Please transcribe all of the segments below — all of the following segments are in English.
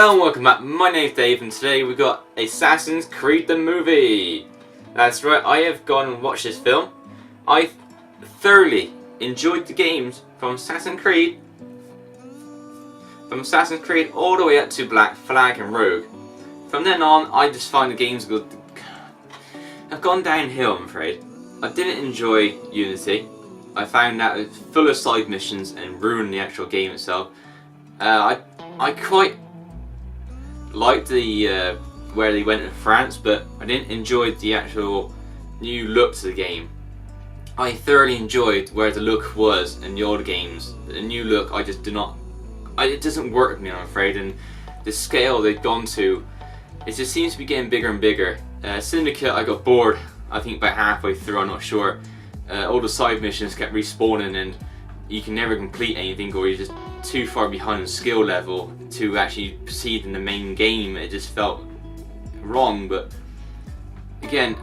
Hello and welcome back, my name's Dave and today we've got Assassin's Creed the movie. That's right, I have gone and watched this film. I thoroughly enjoyed the games from Assassin's Creed all the way up to Black Flag and Rogue. From then on, I just find the games have gone downhill, I'm afraid. I didn't enjoy Unity. I found that it was full of side missions and ruined the actual game itself. I quite liked the where they went in France, but I didn't enjoy the actual new look to the game. I thoroughly enjoyed where the look was in the old games. The new look, I just do not. It doesn't work with me, I'm afraid, and the scale they've gone to, it just seems to be getting bigger and bigger. Syndicate, I got bored. I think about halfway through, I'm not sure. All the side missions kept respawning, and you can never complete anything, or you're just too far behind skill level to actually proceed in the main game. It just felt wrong. But again,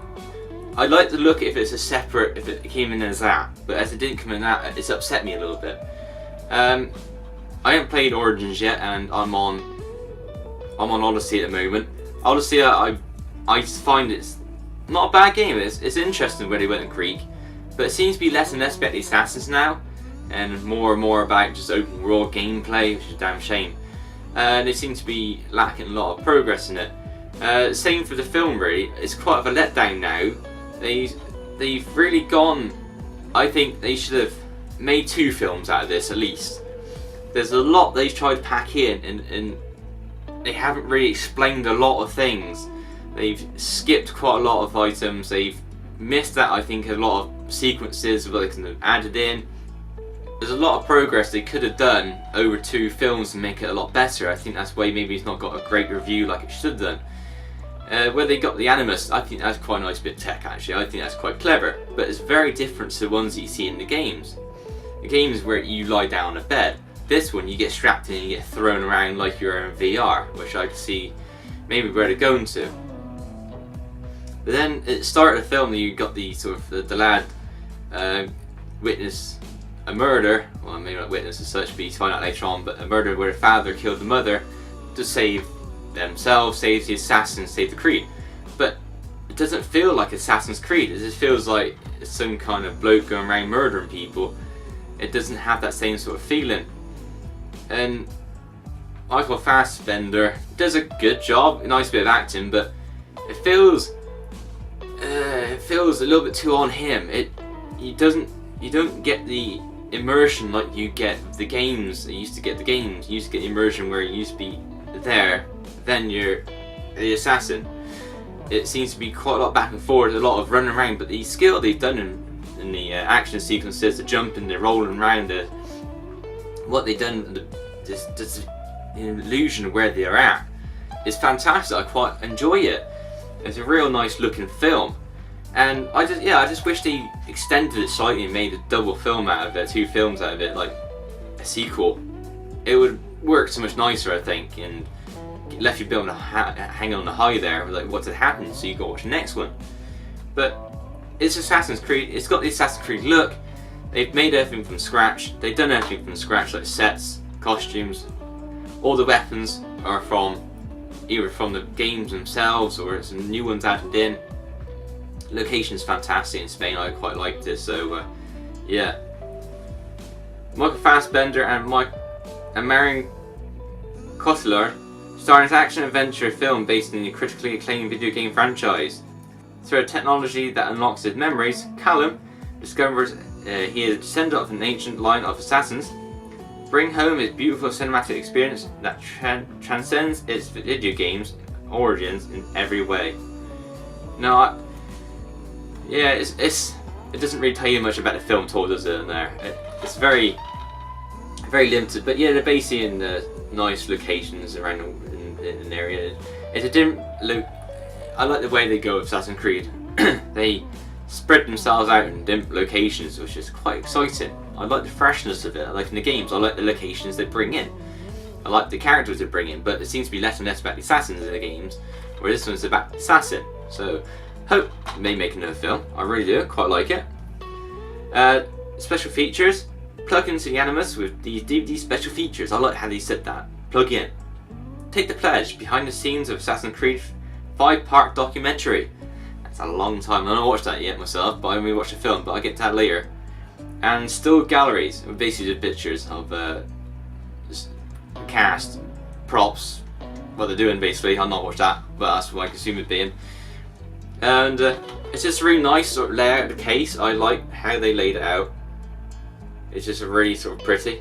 I'd like to look if it's a separate, if it came in as that, but as it didn't come in that, it's upset me a little bit. I haven't played Origins yet, and I'm on Odyssey at the moment. Odyssey, I find it's not a bad game. It's interesting where they went in Greek, but it seems to be less and less about the assassins now, and more about just open world gameplay, which is a damn shame. They seem to be lacking a lot of progress in it. Same for the film, really. It's quite of a letdown now. They've really gone. I think they should have made 2 films out of this at least. There's a lot they've tried to pack in, and they haven't really explained a lot of things. They've skipped quite a lot of items. They've missed out, I think, a lot of sequences that they can have added in. There's a lot of progress they could have done over 2 films to make it a lot better. I think that's why maybe it's not got a great review like it should have done. Where they got the Animus, I think that's quite a nice bit of tech actually. I think that's quite clever, but it's very different to the ones that you see in the games. The games where you lie down on a bed. This one you get strapped in and you get thrown around like you're in VR, which I can see maybe where they're going to. But then at the start of the film, you got the sort of the lad witness a murder. Well, maybe not witness as such, but you find out later on. But a murder where the father killed the mother to save themselves, save the assassins, save the Creed. But it doesn't feel like Assassin's Creed. It just feels like some kind of bloke going around murdering people. It doesn't have that same sort of feeling. And Michael Fassbender does a good job, a nice bit of acting, but it feels a little bit too on him. You don't get the immersion like you get the games. You used to get the immersion where you used to be there, then you're the assassin. It seems to be quite a lot back and forth, a lot of running around, but the skill they've done in the action sequences, the jumping, the rolling around, what they've done, the illusion of where they're at is fantastic. I quite enjoy it. It's a real nice looking film, and I just wish they extended it slightly and made a double film out of it, 2 films out of it, like a sequel. It would work so much nicer, I think, and left you be able to hang on the high there, like what had happened, so you go watch the next one. But it's Assassin's Creed. It's got the Assassin's Creed look. They've made everything from scratch. They've done everything from scratch, like sets, costumes. All the weapons are either from the games themselves or some new ones added in. Location's fantastic in Spain. I quite liked it. So yeah, Michael Fassbender and Marion Cotillard star in an action-adventure film based in the critically acclaimed video game franchise. Through a technology that unlocks his memories, Callum discovers he is a descendant of an ancient line of assassins, bring home his beautiful cinematic experience that transcends its video game's origins in every way. Now, it doesn't really tell you much about the film at all, does it? In there, it's very limited. But yeah, they're basically in nice locations around an area. It's a different look. I like the way they go with Assassin's Creed. They spread themselves out in different locations, which is quite exciting. I like the freshness of it. Like in the games, I like the locations they bring in. I like the characters they bring in, but it seems to be less and less about the assassins in the games, where this one's about the assassin. So, hope they make another film. I really do, quite like it. Special features. Plug into the Animus with these DVD special features. I like how they said that. Plug in. Take the Pledge, behind the scenes of Assassin's Creed 5-part documentary. That's a long time. I haven't watched that yet myself, but I only watched the film, but I'll get to that later. And Still Galleries, basically just pictures of cast, props, what they're doing basically. I've not watched that, but that's what I assume it being. And it's just a really nice sort of layout of the case. I like how they laid it out. It's just really sort of pretty.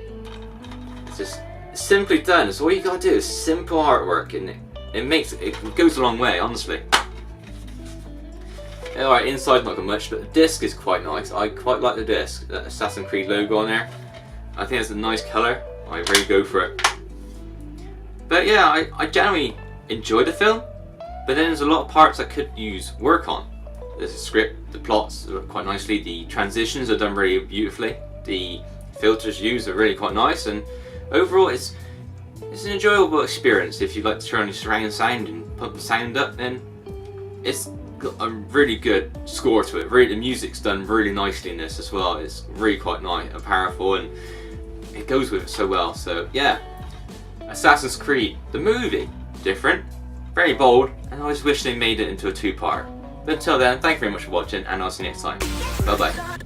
It's just simply done. So all you gotta do is simple artwork, and it goes a long way, honestly. Alright, inside not got much, but the disc is quite nice. I quite like the disc, that Assassin's Creed logo on there. I think it's a nice colour. I really go for it. But yeah, I generally enjoyed the film, but then there's a lot of parts I could use work on. There's a script, the plots work quite nicely, the transitions are done really beautifully, the filters used are really quite nice, and overall it's an enjoyable experience. If you like to turn on your surround sound and pump the sound up, then it's got a really good score to it. Really, the music's done really nicely in this as well. It's really quite nice and powerful, and it goes with it so well. So yeah, Assassin's Creed, the movie, different, very bold, and I just wish they made it into a 2-part. But until then, thank you very much for watching, and I'll see you next time. Bye bye.